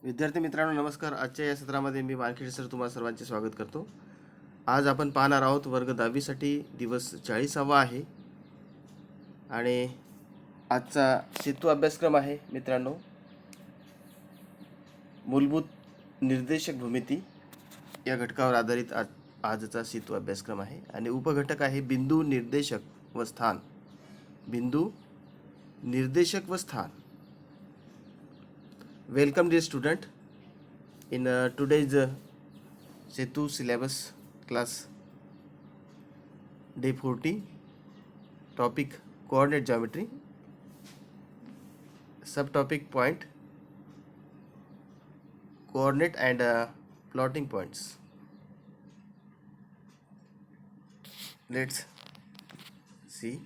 विद्यार्थी मित्रांनो नमस्कार. आजच्या या सत्रामध्ये मी मार्केट सर तुम्हाला सर्वांचे स्वागत करतो. आज आपण पाहणार आहोत वर्ग 10वीसाठी दिवस 40वा आहे आणि आजचा सेतू अभ्यासक्रम आहे मित्रांनो. मूलभूत निर्देशक भूमिती या घटकावर आधारित आजचा सेतू अभ्यासक्रम आहे आणि उपघटक आहे बिंदू निर्देशक व स्थान. बिंदू निर्देशक व स्थान. Welcome dear student in today's Setu syllabus class day 40 topic coordinate geometry subtopic point coordinate and plotting points. Let's see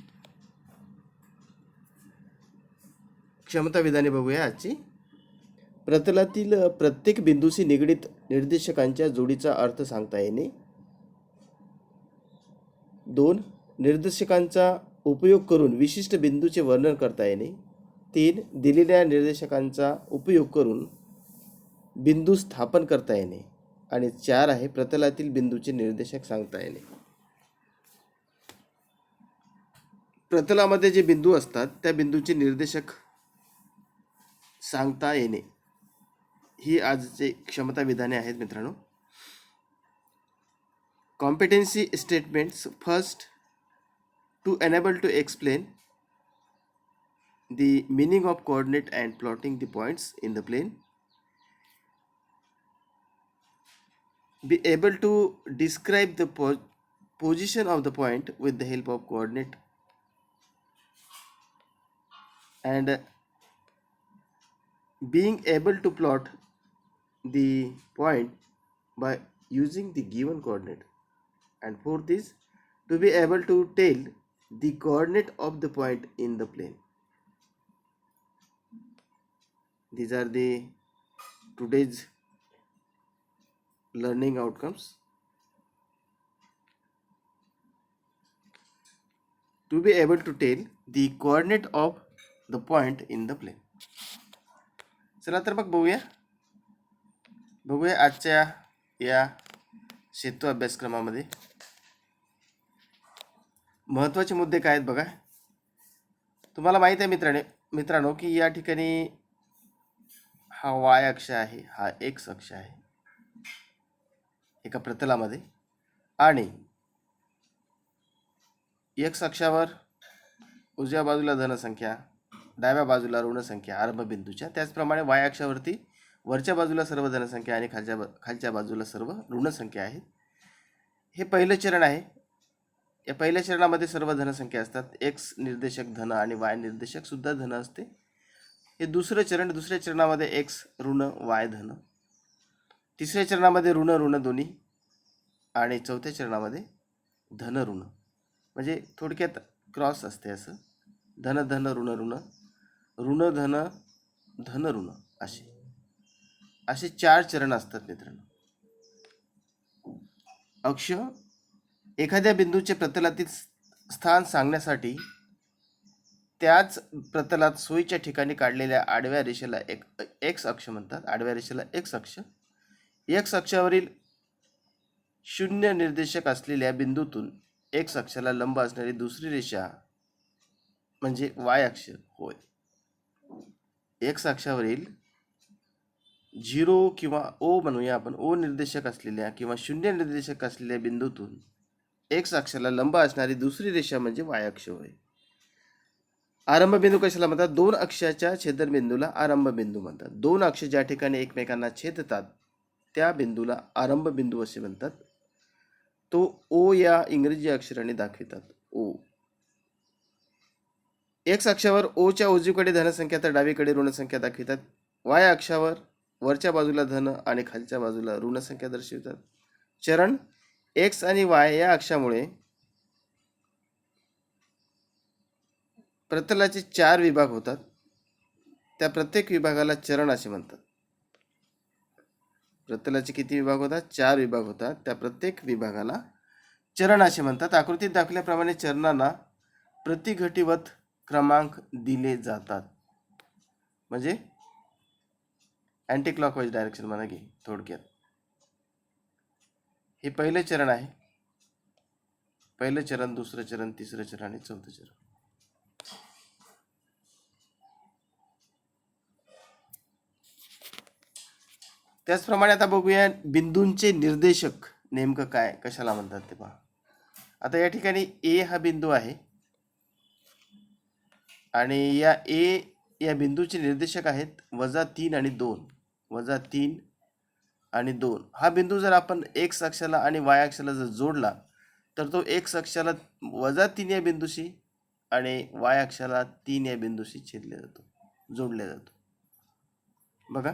क्षमता विधाने बघूया आजची. प्रतलातील प्रत्येक बिंदूशी निगडित निर्देशकांच्या जोडीचा अर्थ सांगता येणे. 2. निर्देशकांचा उपयोग करून विशिष्ट बिंदूचे वर्णन करता येणे. 3. दिलेल्या निर्देशकांचा उपयोग करून बिंदू स्थापन करता येणे. आणि 4 आहे प्रतलातील बिंदूचे निर्देशक सांगता येणे. प्रतलामध्ये जे बिंदू असतात त्या बिंदूचे निर्देशक सांगता येणे ही आजचे क्षमता विधाने आहेत मित्रांनो. Competency statements. First, to enable to explain the meaning of coordinate and plotting the points in the plane. Be able to describe the position of the point with the help of coordinate and being able to plot the point by using the given coordinate. And fourth is to be able to tell the coordinate of the point in the plane. These are the today's learning outcomes. To be able to tell the coordinate of the point in the plane. चला तर मग बघूया आजच्या या सेतू अभ्यासक्रमामध्ये महत्त्वाचे मुद्दे काय आहेत बघा. तुम्हाला माहित आहे मित्रांनो की या ठिकाणी हा वाय अक्ष आहे, हा एक्स अक्ष आहे एका प्रतलामध्ये आणि एक्स अक्षावर उजव्या बाजूला धनसंख्या, डाव्या बाजूला ऋण संख्या आरंभ बिंदूच्या. त्याचप्रमाणे वाय अक्षावरती वरच्या बाजूला सर्व धनसंख्या आणि खालच्या बाजूला सर्व ऋण संख्या आहेत. हे पहिलं चरण आहे. या पहिल्या चरणामध्ये सर्व धनसंख्या असतात. एक्स निर्देशक धन आणि वाय निर्देशक सुद्धा धन असते. हे दुसरं चरण. दुसऱ्या चरणामध्ये एक्स ऋण वाय धन. तिसऱ्या चरणामध्ये ऋण ऋण दोन्ही आणि चौथ्या चरणामध्ये धन ऋण. म्हणजे थोडक्यात क्रॉस असते असं. धन धन ऋण ऋण ऋण धन धन ऋण असे 4 चरण असतात मित्रांनो. अक्ष एखाद्या बिंदूचे प्रतलातील स्थान सांगण्यासाठी त्याच प्रतलात सोयीच्या ठिकाणी काढलेल्या आडव्या रेषेला एक्स अक्ष म्हणतात. आडव्या रेषेला एक्स अक्ष. एक्स अक्षावरील 0 निर्देशक असलेल्या बिंदूतून एक्स अक्षाला लंब असणारी दुसरी रेषा म्हणजे वाय अक्ष होय. एक्स अक्षावरील 0 किंवा ओ म्हणूया आपण, ओ निर्देशक असलेल्या किंवा 0 निर्देशक असलेल्या बिंदूतून एक्स अक्षाला लंब असणारी दुसरी रेषा म्हणजे वाय अक्ष होय. आरंभ बिंदू कशाला म्हणतात? 2 अक्षाच्या छेदनबिंदूला आरंभ बिंदू म्हणतात. 2 अक्ष ज्या ठिकाणी एकमेकांना छेदतात त्या बिंदूला आरंभ बिंदू असे म्हणतात. तो ओ या इंग्रजी अक्षराने दाखवितात. ओ. एक्स अक्षावर ओच्या उजवीकडे धनसंख्या तर डावीकडे ऋणसंख्या दाखवितात. वाय अक्षावर वरच्या बाजूला धन आणि खालच्या बाजूला ऋणसंख्या दर्शवितात. चरण एक्स आणि वाय या अक्षामुळे प्रतलाचे 4 विभाग होतात. त्या प्रत्येक विभागाला चरण असे म्हणतात. प्रतलाचे किती विभाग होतात? 4 विभाग होतात. त्या प्रत्येक विभागाला चरण असे म्हणतात. आकृतीत दाखवल्याप्रमाणे चरणांना प्रतिघटीवत क्रमांक दिले जातात. म्हणजे अँटी क्लॉकवाईज डायरेक्शन म्हणा की थोडक्यात. हे पहिलं चरण आहे. पहिलं चरण, दुसरं चरण, तिसरं चरण आणि चौथं चरण. त्याचप्रमाणे आता बघूया बिंदूंचे निर्देशक नेमकं काय, कशाला म्हणतात ते पहा. आता या ठिकाणी ए हा बिंदू आहे आणि या बिंदूचे निर्देशक आहेत -3 आणि 2. -3 आणि 2 हा बिंदू जर आपण एक्स अक्षाला आणि वाय अक्षाला जर जोडला तर तो एक्स अक्षाला -3 या बिंदूशी आणि वाय अक्षाला 3 या बिंदूशी छेदला जातो, जोडला जातो. बघा,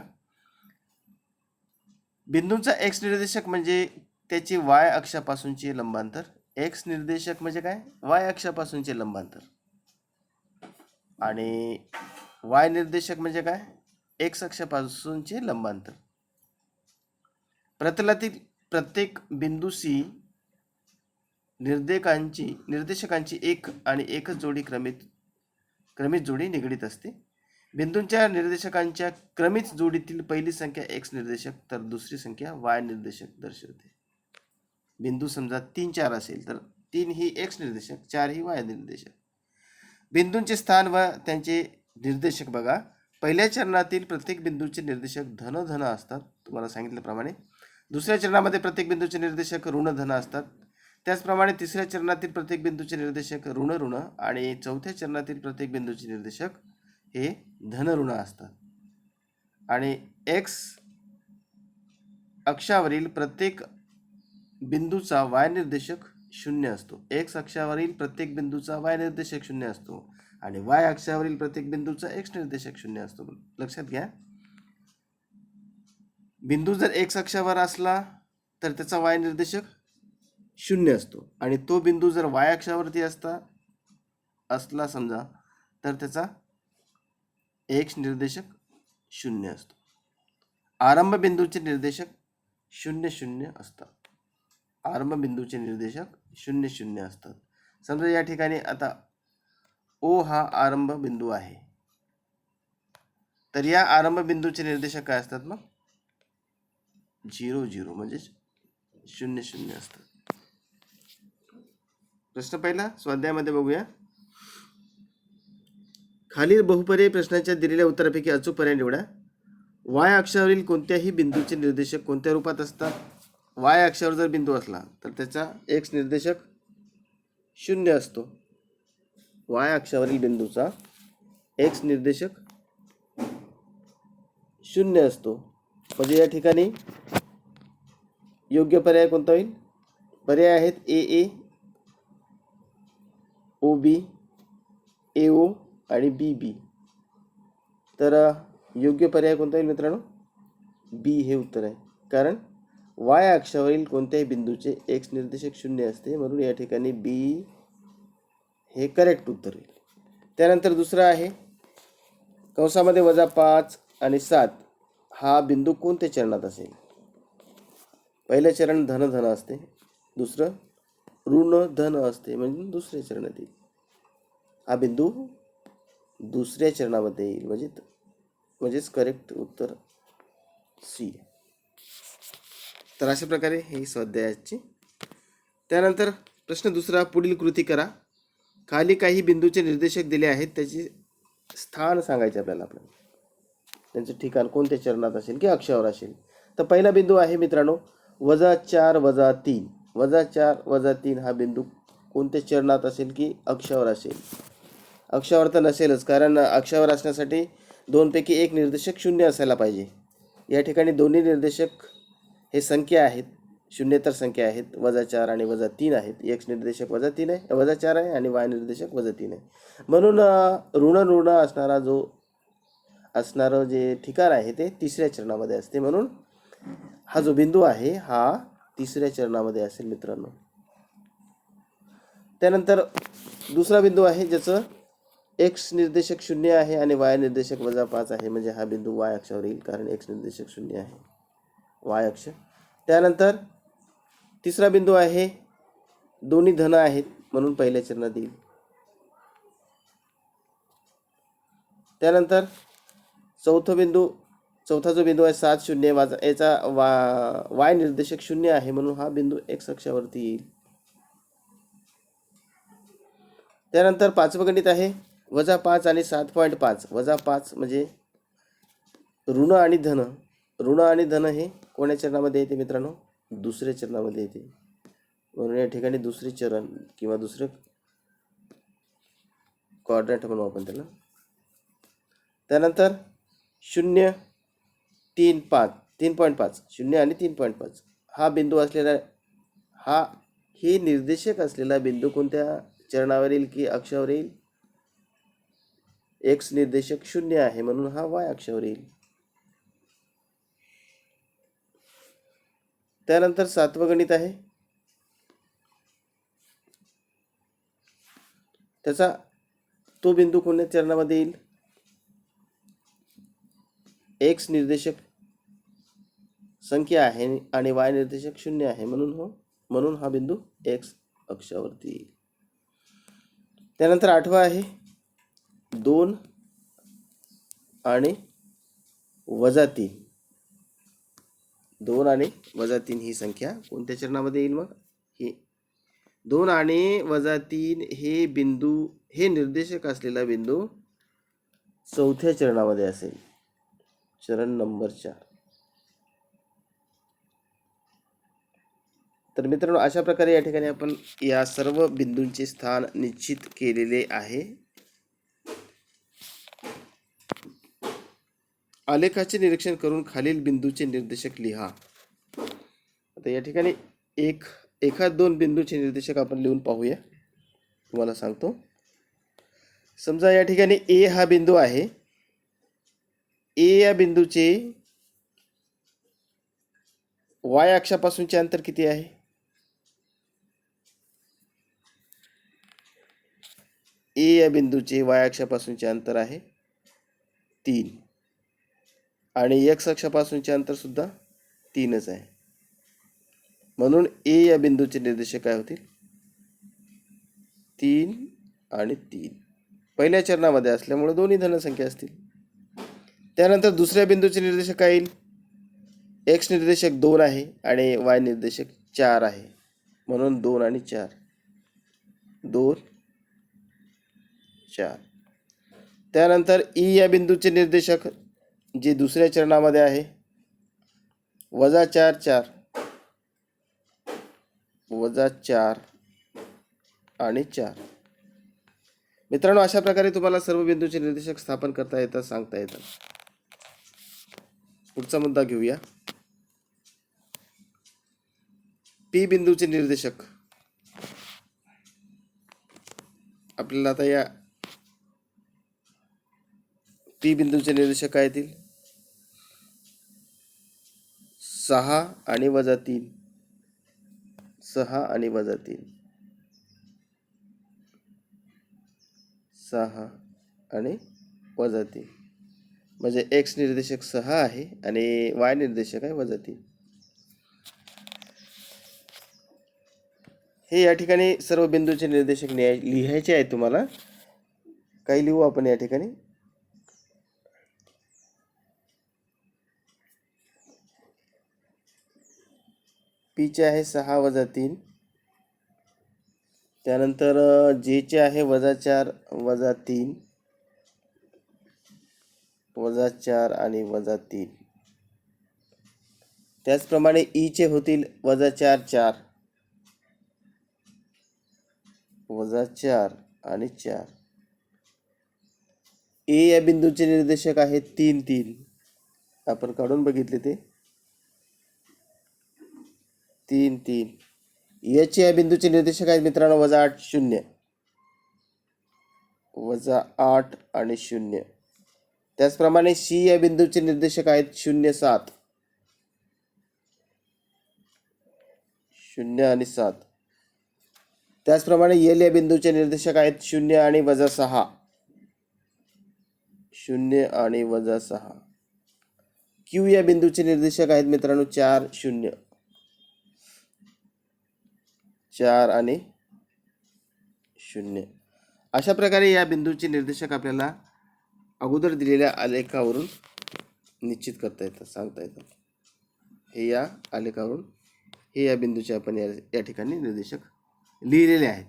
बिंदूंचा एक्स निर्देशक म्हणजे त्याची वाय अक्षापासूनचे लंबांतर. एक्स निर्देशक म्हणजे काय, वाय अक्षापासूनचे लंबांतर. आणि वाय निर्देशक म्हणजे काय, एक्स अक्षापासूनचे लंबांतर. प्रतलातील प्रत्येक बिंदूशी निर्देशकांची एक आणि एकच जोडी क्रमित जोडी निगडीत असते. बिंदूंच्या निर्देशकांच्या क्रमित जोडीतील पहिली संख्या एक्स निर्देशक तर दुसरी संख्या वाय निर्देशक दर्शवते. बिंदू समजा 3, 4 असेल तर 3 ही एक्स निर्देशक, 4 ही वाय निर्देशक. बिंदूंचे स्थान व त्यांचे निर्देशक बघा. पहिल्या चरणातील प्रत्येक बिंदूचे निर्देशक धन धन असतात तुम्हाला सांगितल्याप्रमाणे. दुसऱ्या चरणामध्ये प्रत्येक बिंदूचे निर्देशक ऋण धन असतात. त्याचप्रमाणे तिसऱ्या चरणातील प्रत्येक बिंदूचे निर्देशक ऋण ऋण आणि चौथ्या चरणातील प्रत्येक बिंदूचे निर्देशक हे धन ऋण असतात. आणि एक्स अक्षावरील प्रत्येक बिंदूचा वाय निर्देशक 0 असतो. एक्स अक्षावरील प्रत्येक बिंदूचा वाय निर्देशक 0 असतो आणि वाय अक्षावरील प्रत्येक बिंदूचा एक्स निर्देशक 0 असतो. लक्षात घ्या, बिंदू जर एक्स अक्षावर असला तर त्याचा वाय निर्देशक 0 असतो आणि तो बिंदू जर वाय अक्षावरती असला समजा तर त्याचा एक्स निर्देशक 0 असतो. आरंभ बिंदूचे निर्देशक 0 0 असतात. आरंभ बिंदूचे निर्देशक 0 0 असतात. समजा या ठिकाणी आता ओ हा आरंभ बिंदू आहे तर या आरंभ बिंदूचे निर्देशक काय असतात मग 0 0 म्हणजे 0 0 असतात. प्रश्न पहिला स्वाध्यायामध्ये बघूया. खालील बहुपर्यायी प्रश्नाच्या दिलेल्या उत्तरापैकी अचूक पर्याय निवडा. वाय अक्षावरील कोणत्याही बिंदूचे निर्देशक कोणत्या रूपात असतात. वाय अक्षावर जर बिंदू असला तर त्याचा एक्स निर्देशक 0 असतो. वाय अक्षावरील बिंदूचा एक्स निर्देशक 0 असतो. म्हणजे या ठिकाणी योग्य पर्याय कोणता होईल. पर्याय आहेत ए ओ बी, ए ओ आणि बी बी. तर योग्य पर्याय कोणता होईल मित्रांनो, बी हे उत्तर आहे. कारण वाय अक्षावरील कोणत्याही बिंदूचे एक्स निर्देशक 0 असते म्हणून या ठिकाणी बी हे करेक्ट उत्तर होईल. त्यानंतर दुसरा आहे कंसामध्ये -5 आणि 7 हा बिंदू कोणत्या चरणात असेल. पहिलं चरण धन धन असते, दुसरं ऋण धन असते म्हणजे दुसऱ्या चरणात येईल. हा बिंदू दुसऱ्या चरणामध्ये येईल म्हणजेच करेक्ट उत्तर सी. तर अशा प्रकारे हे स्वाध्यायाचे. त्यानंतर प्रश्न दुसरा, पुढील कृती करा. खाली काही बिंदूचे निर्देशक दिले आहेत त्याचे स्थान सांगायचे आपल्याला. त्यांचं ठिकाण कोणत्या चरणात असेल की अक्षावर असेल. तर पहिला बिंदू आहे मित्रांनो -4 -3. -4 -3 हा बिंदू कोणत्या चरणात असेल की अक्षावर असेल. अक्षावर तर नसेलच, कारण अक्षावर असण्यासाठी 2 पैकी एक निर्देशक 0 असायला पाहिजे. या ठिकाणी दोन्ही निर्देशक हे संख्या आहेत, शून्येतर संख्या आहेत. -4 आणि -3 आहेत. एक्स निर्देशक -3 आहे, -4 आहे आणि वाय निर्देशक -3 आहे. म्हणून ऋण ऋण असणारं जे ठिकाण आहे ते तिसऱ्या चरणामध्ये असते. म्हणून हा जो बिंदू आहे हा तिसऱ्या चरणामध्ये असेल मित्रांनो. त्यानंतर दुसरा बिंदू आहे ज्याचं एक्स निर्देशक 0 आहे आणि वाय निर्देशक -5 आहे म्हणजे हा बिंदू वाय अक्षावर येईल, कारण एक्स निर्देशक 0 आहे, वाय अक्ष. त्यानंतर तिसरा बिंदू आहे दोन्ही धन आहेत म्हणून पहिल्या चरणात येईल. त्यानंतर चौथा बिंदू चौथा जो बिंदू आहे 7 0 याचा वाय निर्देशक 0 आहे म्हणून हा बिंदू एक्स अक्षावरती येईल. त्यानंतर पाचवं गणित आहे -5 आणि 7.5. -5 म्हणजे ऋण आणि धन. ऋण आणि धन हे कोण्या चरणामध्ये येते मित्रांनो? दुसऱ्या चरणामध्ये येते. म्हणून या ठिकाणी दुसरे चरण किंवा दुसरे क्वाड्रंट म्हणू आपण त्याला. त्यानंतर 0 3.5 0 आणि 3.5 हा बिंदू असलेला हे निर्देशक असलेला बिंदू कोणत्या चरणावर येईल की अक्षावर येईल? एक्स निर्देशक 0 आहे म्हणून हा वाय अक्षावर येईल. त्यानंतर 7वं गणित आहे त्याचा तो बिंदू कोणत्या चरणामध्ये येईल? एक्स निर्देशक संख्या आहे आणि वाय निर्देशक 0 आहे म्हणून हा बिंदू एक्स अक्षावरती येईल. त्यानंतर 8वा आहे 2 आणि -3. 2 आणि -3 ही संख्या कोणत्या चरणामध्ये येईल? मग ही 2 आणि -3 हे बिंदू हे निर्देशक असलेला बिंदू चौथ्या चरणामध्ये असेल, चरण नंबर 4. तर मित्रांनो अशा प्रकारे या ठिकाणी आपण या सर्व बिंदूंचे स्थान निश्चित केलेले आहे. आलेखाचे निरीक्षण करून खालील बिंदूचे निर्देशक लिहा. आता या ठिकाणी एखाद 2 बिंदूचे निर्देशक आपण लिहून पाहूया. तुम्हाला सांगतो. समजा या ठिकाणी ए हा बिंदू आहे. ए या बिंदूचे वाय अक्षापासूनचे अंतर किती आहे? ए या बिंदूचे वाय अक्षापासूनचे अंतर आहे 3 आणि एक्स अक्षापासूनचे अंतर सुद्धा 3च आहे. म्हणून ए या बिंदूचे निर्देशक काय होतील? 3 आणि 3. पहिल्या चरणामध्ये असल्यामुळे दोन्ही धनसंख्या असतील. त्यानंतर दुसऱ्या बिंदूचे निर्देशक काय येईल? एक्स निर्देशक 2 आहे आणि वाय निर्देशक 4 आहे म्हणून 2 आणि 4 2 4. त्यानंतर ई या बिंदूचे निर्देशक जे दुसऱ्या चरणामध्ये आहे -4 4 -4 आणि 4. मित्रांनो अशा प्रकारे तुम्हाला सर्व बिंदूचे निर्देशक स्थापन करता येतात, सांगता येतात. पुढचा मुद्दा घेऊया. पी बिंदूचे निर्देशक. आपल्याला आता या पी बिंदूचे निर्देशक काय येतील? 6 आणि -3 6 आणि -3 6 आणि -3 म्हणजे एक्स निर्देशक 6 आहे आणि वाय निर्देशक आहे -3. हे या ठिकाणी सर्व बिंदूचे निर्देशक लिहायचे आहेत तुम्हाला. काही लिहू आपण या ठिकाणी. पी चे आहे 6 -3. त्यानंतर जे चे आहे -4 -3 -4 आणि -3. त्याचप्रमाणे ई चे होतील -4 4 -4 आणि 4. ए या बिंदूचे निर्देशक आहेत 3 3. आपण काढून बघितले ते 3 3. एच या बिंदूचे निर्देशक आहेत मित्रांनो -8 0 -8 आणि 0. त्याचप्रमाणे सी या बिंदूचे निर्देशक आहेत 0 7 0 आणि 7. त्याचप्रमाणे एल या बिंदूचे निर्देशक आहेत 0 आणि -6 0 आणि -6. क्यू या बिंदूचे निर्देशक आहेत मित्रांनो 4 0 4 आणि 0. अशा प्रकारे या बिंदूचे निर्देशक आपल्याला अगोदर दिलेल्या आलेखावरून निश्चित करता येतं, सांगता येतं. हे या आलेखावरून, हे या बिंदूचे आपण या ठिकाणी निर्देशक लिहिलेले आहेत.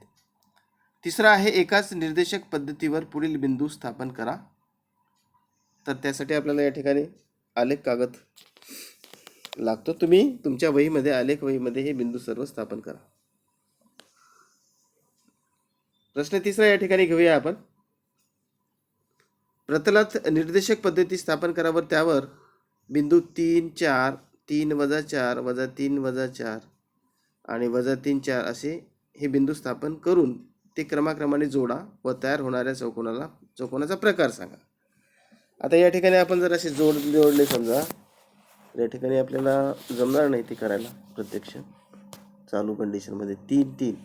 तिसरा आहे एकाच निर्देशक पद्धतीवर पुढील बिंदू स्थापन करा. तर त्यासाठी आपल्याला या ठिकाणी आलेख कागद लागतो. तुम्ही तुमच्या वहीमध्ये, आलेख वहीमध्ये हे बिंदू सर्व स्थापन करा. प्रश्न तिसरा या ठिकाणी घेऊया आपण. प्रतलात निर्देशक पद्धती स्थापन करावर त्यावर बिंदू 3, 4, 3, -4, -3, -4 आणि -3, 4 असे हे बिंदू स्थापन करून ते क्रमाक्रमाने जोडा व तयार होणाऱ्या चौकोनाचा प्रकार सांगा. आता या ठिकाणी आपण जर असे जोडले समजा, या ठिकाणी आपल्याला जमणार नाही ते करायला प्रत्यक्ष चालू कंडिशनमध्ये. 3, 3.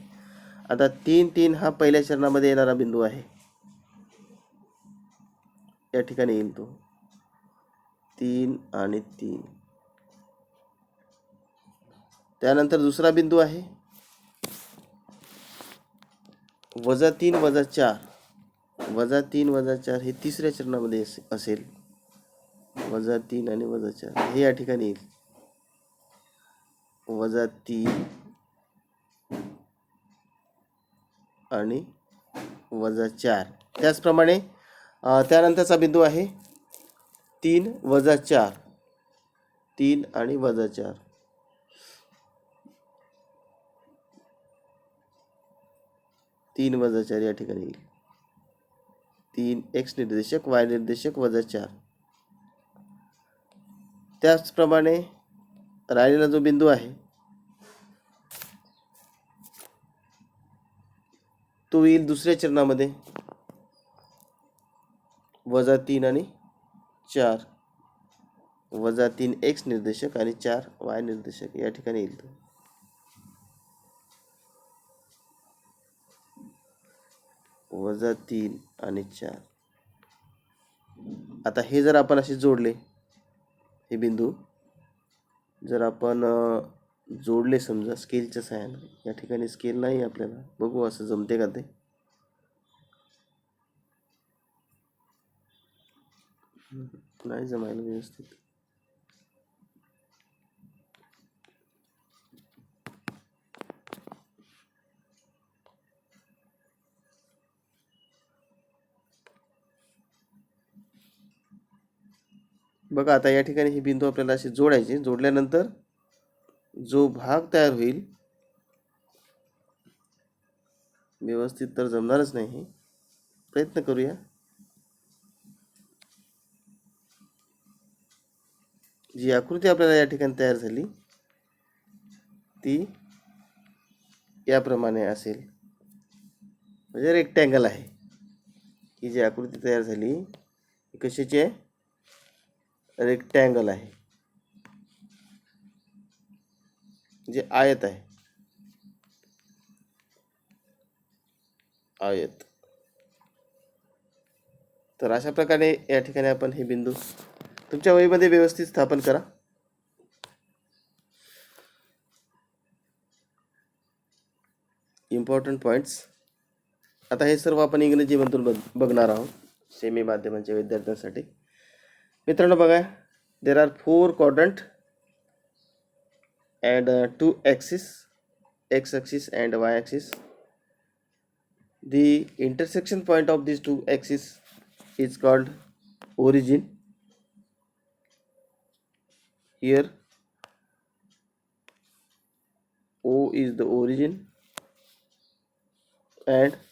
आता 3, 3 हा पहिल्या चरणामध्ये येणारा बिंदू आहे. या ठिकाणी येईल तो 3 आणि 3. त्यानंतर दुसरा बिंदू आहे -3, -4. -3, -4 हे तिसऱ्या चरणामध्ये असेल. -3 आणि -4 हे या ठिकाणी येईल. -3 आणि -4. त्याचप्रमाणे त्यानंतरचा बिंदू आहे 3, -4. 3 आणि -4. 3, -4 या ठिकाणी येईल. 3 x निर्देशक, y निर्देशक, -4. त्याचप्रमाणे राहिलेला जो बिंदू आहे तो येईल दुसऱ्या चरणामध्ये. -3 आणि 4. -3 x निर्देशक आणि 4 y निर्देशक या ठिकाणी येईल तो. -3 आणि 4. आता हे जर आपण असे जोडले, हे बिंदू जर आपण जोडले समजा स्केलच्या सहाय्याने, या ठिकाणी स्केल नाही आपल्याला, बघू असं जमते का ते. नाही जमायला व्यवस्थित. बघा आता या ठिकाणी हे बिंदू आपल्याला असे जोडायचे. जोडल्यानंतर जो भाग तयार होईल, व्यवस्थित तर जमणारच नाही, प्रयत्न करूया. जी आकृती आपल्याला या ठिकाणी तयार झाली ती याप्रमाणे असेल. म्हणजे रेक्टँगल आहे. ही जी आकृती तयार झाली ही कशाची आहे? रेक्टँगल आहे, जे आयत आहे. आयत. तर अशा प्रकारे या ठिकाणी आपण हे बिंदू तुमच्या वहीमध्ये व्यवस्थित स्थापन करा. Important points. आता हे सर्व आपण इंग्रजीमधून बघणार आहोत सेमी माध्यमांच्या विद्यार्थ्यांसाठी. मित्रांनो बघा, there are 4 quadrant and 2 axis, x axis and y axis. The intersection point of these two axes is called origin. Here O is the origin and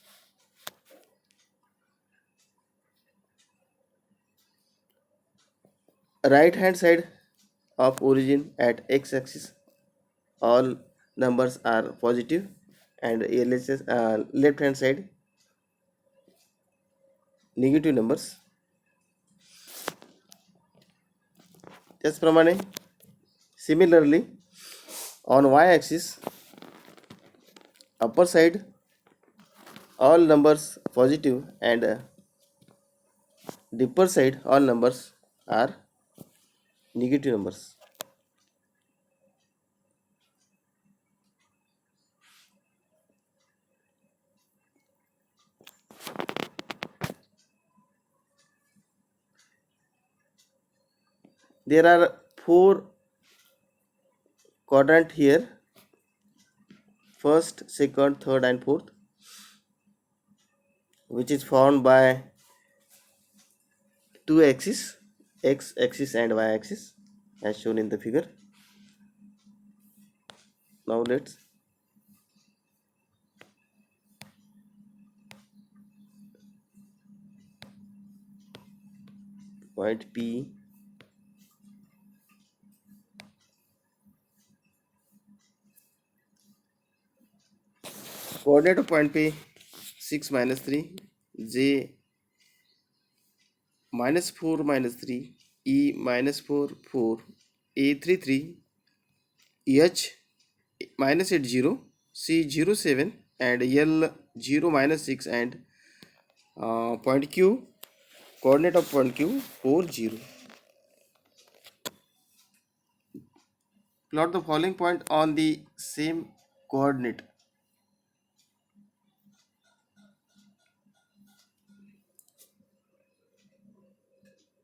right hand side of origin at x axis all numbers are positive and LHS left hand side negative numbers. त्याचप्रमाणे similarly on y axis upper side all numbers positive and deeper side all numbers are negative numbers. There are 4 quadrant here: first, second, third, and fourth, which is formed by two axes, x axis and y axis, as shown in the figure. Now let's point P, coordinate of point P 6 minus 3, J minus 4 minus 3, E minus 4 4, A 3 3, H minus 8 0, C 0 7, and L 0 minus 6, and point Q, coordinate of point Q 4 0. Plot the following point on the same coordinate.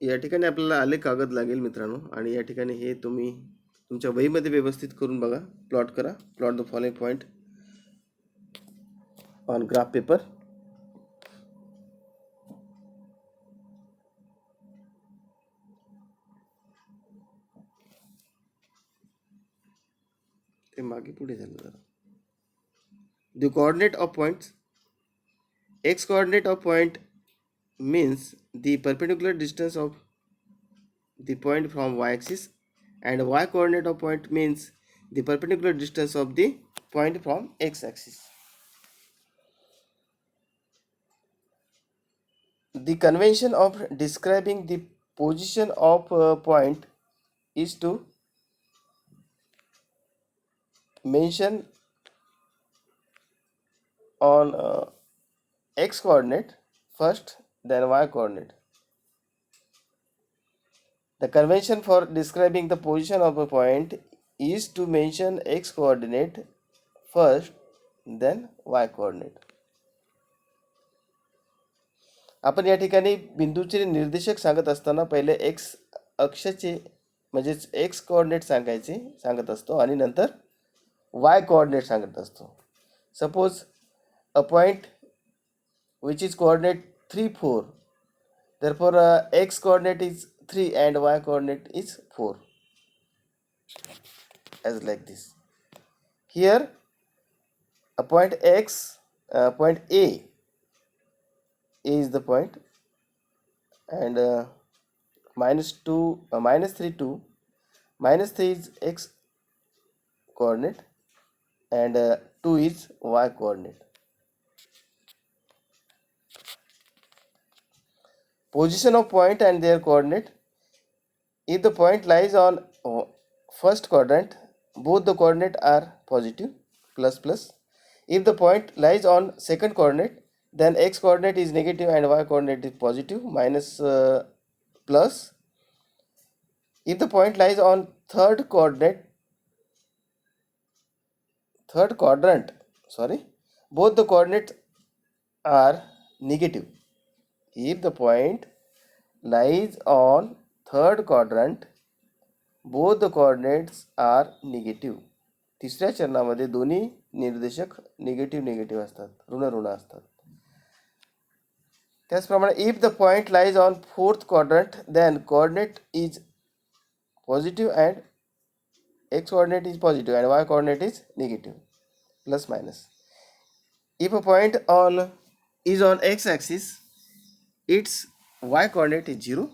या ठिकाणी आपल्याला आले कागद लागेल मित्रांनो, आणि या ठिकाणी हे तुम्ही तुमच्या वहीमध्ये व्यवस्थित करून बघा. प्लॉट करा. Plot the following point on graph paper. ते मागे पुढे झालं जरा. The coordinate of points. X coordinate of point means the perpendicular distance of the point from y-axis, and y coordinate of point means the perpendicular distance of the point from x-axis. The convention of describing the position of a point is to mention on x coordinate first, then y coordinate. The convention for describing the position of a point is to mention x coordinate first, then y coordinate. आपण या ठिकाणी बिंदूचे निर्देशक सांगत असताना पहिले x अक्षाचे म्हणजेच एक्स कोऑर्डिनेट सांगत असतो आणि नंतर वाय कोऑर्डिनेट सांगत असतो. Suppose a point which is coordinate 3 4, therefore x coordinate is 3 and y coordinate is 4, as like this. Here a point x, point A is the point, and minus 2 minus 3 2, minus 3 is x coordinate, and 2 is y coordinate. Position of point and their coordinate. If the point lies on first quadrant, both the coordinate are positive, plus plus. If the point lies on second coordinate, then x coordinate is negative and y coordinate is positive, minus plus. If the point lies on third quadrant, both the coordinates are negative. If the point lies on third quadrant, both the coordinates are negative. तिसऱ्या चरणामध्ये दोन्ही निर्देशक negative असतात, ऋण असतात. त्याचप्रमाणे if the point lies on fourth quadrant, then coordinate is positive and x coordinate is positive and y coordinate is negative, plus minus. If a point is on x axis, its y coordinate is 0.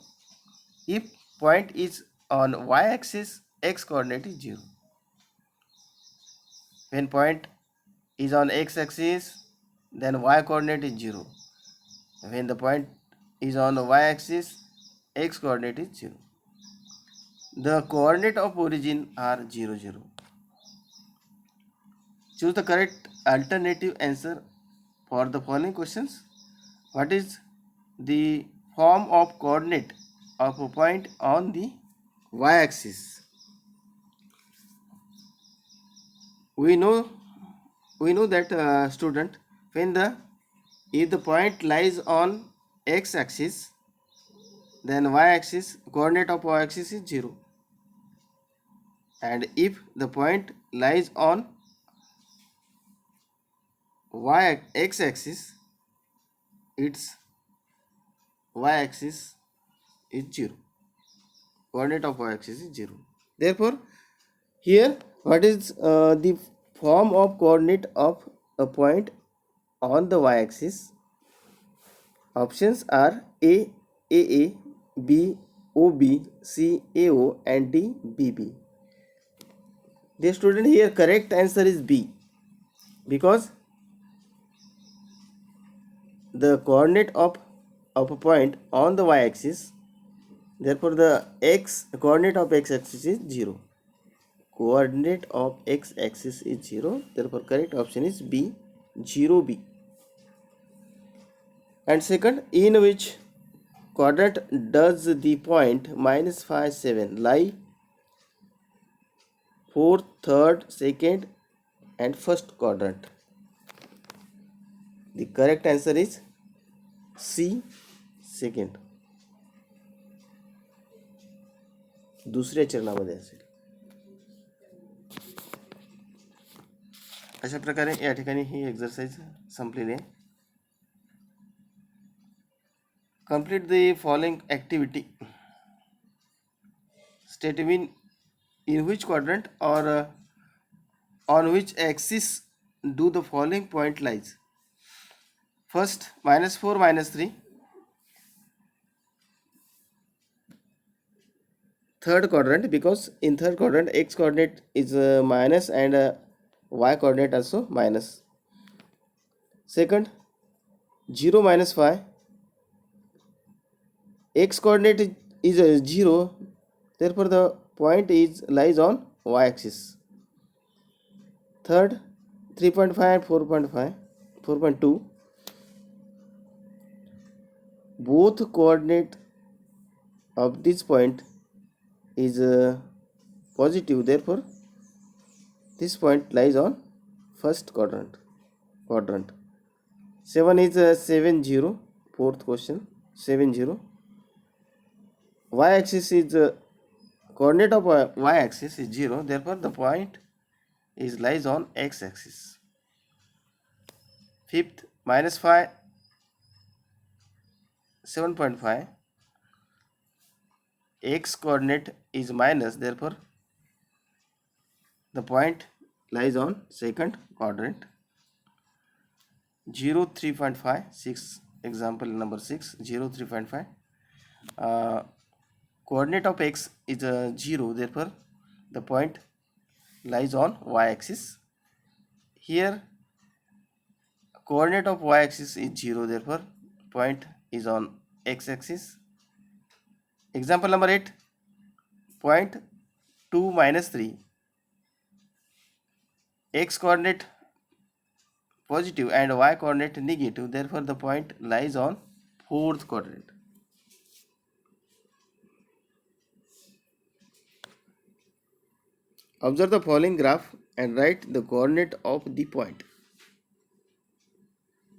If point is on y axis, x coordinate is 0. When point is on x axis, then y coordinate is 0. When the point is on y axis, x coordinate is 0. The coordinate of origin are 0 0. Choose the correct alternative answer for the following questions. What is the form of coordinate of a point on the y-axis? We know that student, if the point lies on x-axis, then y-axis, coordinate of y-axis is 0. And if the point lies on x-axis, its y-axis is 0. Coordinate of y-axis is 0. Therefore, here what is the form of coordinate of a point on the y-axis? Options are A, AA, B, OB, C, AO, and D, BB. The student, here correct answer is B, because the coordinate of a point on the y-axis, therefore the coordinate of x-axis is 0. Coordinate of x-axis is 0, therefore correct option is B, 0B. And second, in which quadrant does the point -5, 7 lie? Fourth, third, second, and first quadrant. The correct answer is C, second. दुसऱ्या चरणामध्ये असेल. अशा प्रकारे या ठिकाणी ही exercise संपलेली आहे. Complete the following activity. State in which quadrant or on which axis do the following point lies. First, -4, -3. Third quadrant, because in third quadrant x coordinate is minus and y coordinate also minus. Second, 0, -5. X coordinate is 0, therefore the point lies on y-axis. Third, 3.5 and 4.5, 4.2. Both coordinate of this point is positive, therefore this point lies on first quadrant. 7 is 7, 0. Fourth question, 7, 0. Y-axis is coordinate of y-axis is 0, therefore the point lies on x-axis. Fifth, -5, 7.5. X coordinate is minus, therefore the point lies on second quadrant. 0, 3.5, 6. Example number 6, 0, 3.5. Coordinate of x is 0, therefore the point lies on y-axis. Here coordinate of y-axis is 0, therefore point is on x-axis. Example number 8, point 2, -3. X coordinate positive and y coordinate negative, therefore the point lies on fourth quadrant. Observe the following graph and write the coordinate of the point.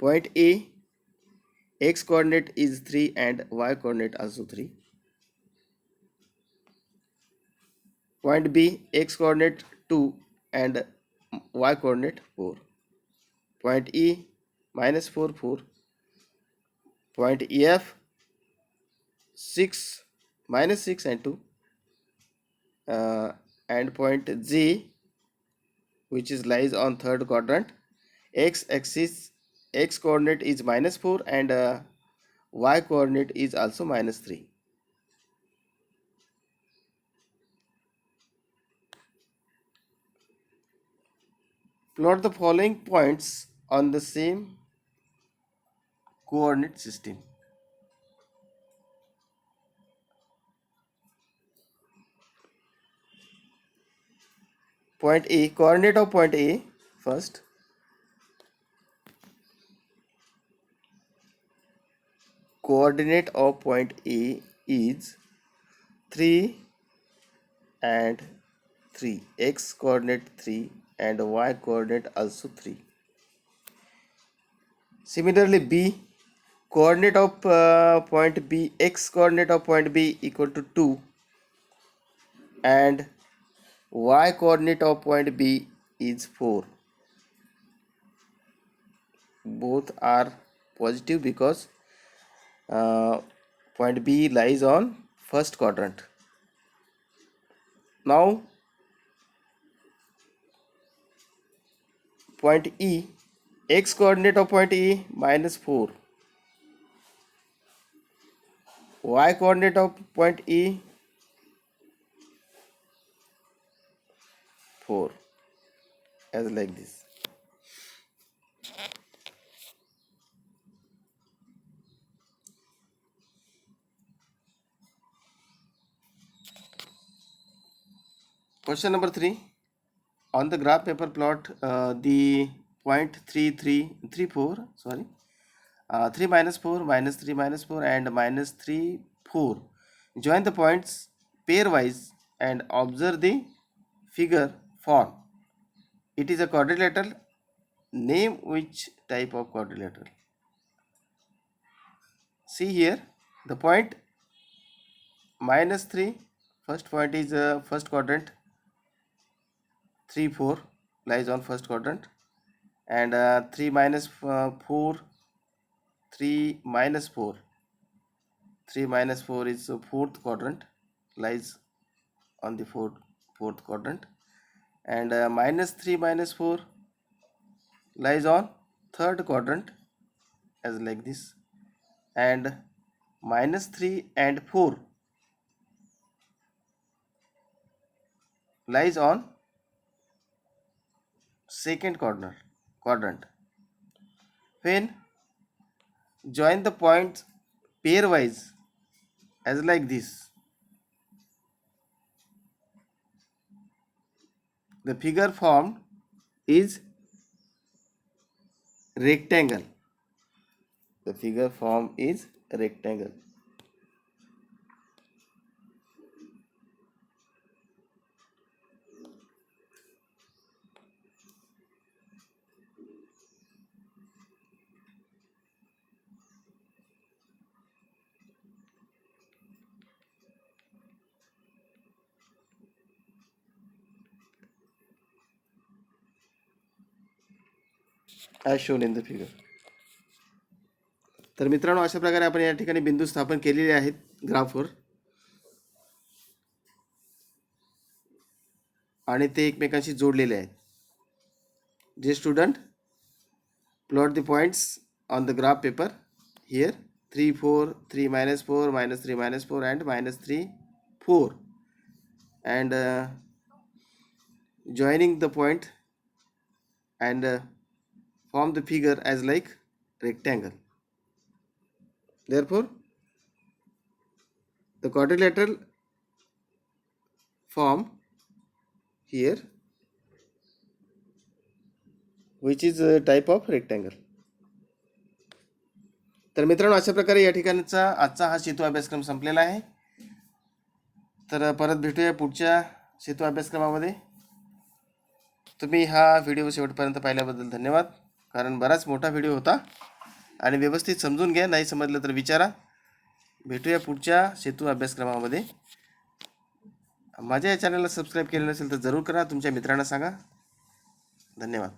Point A, x coordinate is 3 and y coordinate also 3. Point B, x coordinate 2 and y coordinate 4. Point E, -4, 4. Point EF, 6, -6 and 2. And point G, which lies on third quadrant, x-axis, x coordinate is -4 and y coordinate is also -3. Plot the following points on the same coordinate system. Point A, coordinate of point A first. Coordinate of point A is 3 and 3. X coordinate 3 and y coordinate also 3. Similarly, B, coordinate of point B, x coordinate of point B equal to 2 and y coordinate of point B is 4. Both are positive because point B lies on first quadrant. Now point E, x coordinate of point E minus 4, y coordinate of point E 4, as like this. Question number 3. On the graph paper plot the point 3 minus 4 minus 3 minus 4 and minus 3 4. Join the points pairwise and observe the figure form. It is a quadrilateral. Name which type of quadrilateral. See here, the point minus 3, first point is first quadrant, 3 4 lies on first quadrant, and 3 minus 4, 3 minus 4, 3 minus 4 is fourth quadrant, lies on the fourth quadrant, and minus 3 minus 4 lies on third quadrant, as like this, and minus 3 and 4 lies on second quadrant. When join the points pairwise, as like this, the figure formed is rectangle. The figure form is rectangle. As shown in the figure. तर मित्रांनो, अशा प्रकारे आपण या ठिकाणी बिंदू स्थापन केलेले आहेत ग्राफवर, आणि ते एकमेकांशी जोडलेले आहेत. जे student plot the points on the graph paper here, 3 4, 3 minus 4 minus 3 minus 4 and minus 3 4, and joining the point and form the figure as like rectangle. Therefore the quadrilateral form here, which is a type of rectangle. तर मित्रांनो, अशा प्रकारे या ठिकाणचा आजचा हा सेतू अभ्यासक्रम संपलेला आहे. तर परत भेटूया पुढच्या सेतू अभ्यासक्रमामध्ये. तुम्ही हा व्हिडिओ शेवटपर्यंत पाहिल्याबद्दल धन्यवाद. कारण बराच मोठा व्हिडिओ होता आणि व्यवस्थित समजून घ्या. नाही समजलं तर विचारा. भेटूया पुढच्या सेतू अभ्यासक्रमामध्ये. माझ्या या चॅनलला सबस्क्राईब केलं नसेल तर जरूर करा. तुमच्या मित्रांना सांगा. धन्यवाद.